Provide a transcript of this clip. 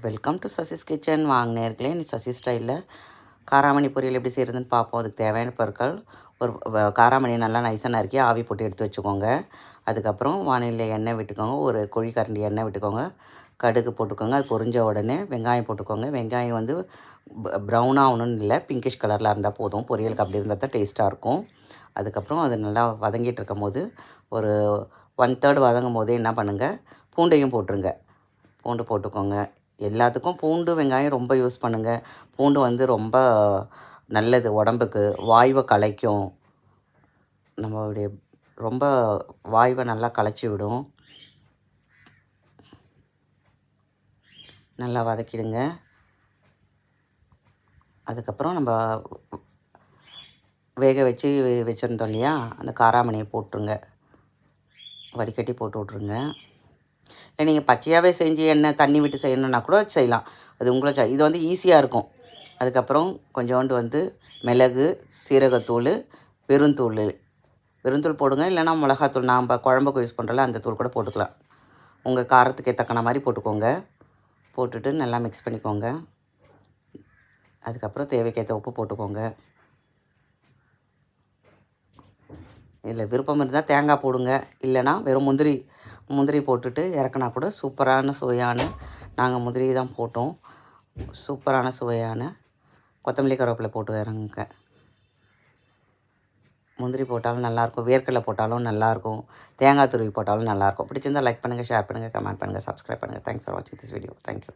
Welcome to Sasi's kitchen. வாங்க நேர்களே, நீ சசி ஸ்டைலில் காராமணி பொரியல் எப்படி செய்கிறதுன்னு பார்ப்போம். அதுக்கு தேவையான பொருட்கள், ஒரு காராமணி நல்லா நைஸாக நறுக்கி ஆவி போட்டு எடுத்து வச்சுக்கோங்க. அதுக்கப்புறம் வானிலையில் எண்ணெய் விட்டுக்கோங்க, ஒரு குழிக்கரண்டி எண்ணெய் விட்டுக்கோங்க, கடுகு போட்டுக்கோங்க. அது பொரிஞ்ச உடனே வெங்காயம் போட்டுக்கோங்க. வெங்காயம் வந்து ப்ரௌன் ஆகணும்னு இல்லை, பிங்கிஷ் கலரில் இருந்தால் போதும். பொரியலுக்கு அப்படி இருந்தால் தான் டேஸ்ட்டாக இருக்கும். அதுக்கப்புறம் அது நல்லா வதங்கிட்டு இருக்கும் போது, ஒரு 1/3 வதங்கும் போதே என்ன பண்ணுங்கள், பூண்டையும் போட்டுருங்க. பூண்டு போட்டுக்கோங்க. எல்லாத்துக்கும் பூண்டு வெங்காயம் ரொம்ப யூஸ் பண்ணுங்கள். பூண்டு வந்து ரொம்ப நல்லது உடம்புக்கு, வாய்வை கலைக்கும். நம்மளுடைய ரொம்ப வாய்வை நல்லா கலைச்சி விடும். நல்லா வதக்கிடுங்க. அதுக்கப்புறம் நம்ம வேக வச்சு வச்சுருந்தோம் இல்லையா, அந்த காராமணியை போட்டுருங்க. வடிகட்டி போட்டு விட்ருங்க. இல்லை நீங்கள் பச்சையாகவே செஞ்சு எண்ணெய் தண்ணி விட்டு செய்யணுன்னா கூட செய்யலாம். அது உங்களை இது வந்து ஈஸியாக இருக்கும். அதுக்கப்புறம் கொஞ்சோண்டு வந்து மிளகு, சீரகத்தூள், பெருந்தூள் போடுங்க. இல்லைனா மிளகாத்தூள் நாம் குழம்புக்கு யூஸ் பண்ணுறல அந்த தூள் கூட போட்டுக்கலாம். உங்கள் காரத்துக்கு தக்கன மாதிரி போட்டுக்கோங்க. போட்டுட்டு நல்லா மிக்ஸ் பண்ணிக்கோங்க. அதுக்கப்புறம் தேவைக்கேற்ற உப்பு போட்டுக்கோங்க. இதில் விருப்பம் இருந்தால் தேங்காய் போடுங்க. இல்லைனா வெறும் முந்திரி போட்டுட்டு இறக்குனா கூட சூப்பரான சுவையான, நாங்கள் முந்திரி தான் போட்டோம், சூப்பரான சுவையான கொத்தமல்லி கருவேப்பிலை போட்டு இறங்குங்க. முந்திரி போட்டாலும் நல்லாயிருக்கும், வேர்க்கடலை போட்டாலும் நல்லாயிருக்கும், தேங்காய் துருவி போட்டாலும் நல்லாயிருக்கும். பிடிச்சிருந்தால் லைக் பண்ணுங்கள், ஷேர் பண்ணுங்கள், கமெண்ட் பண்ணுங்கள், சப்ஸ்கிரைப் பண்ணுங்கள். தேங்க்ஸ் ஃபார் வாட்சிங் திஸ் வீடியோ. தேங்க்யூ.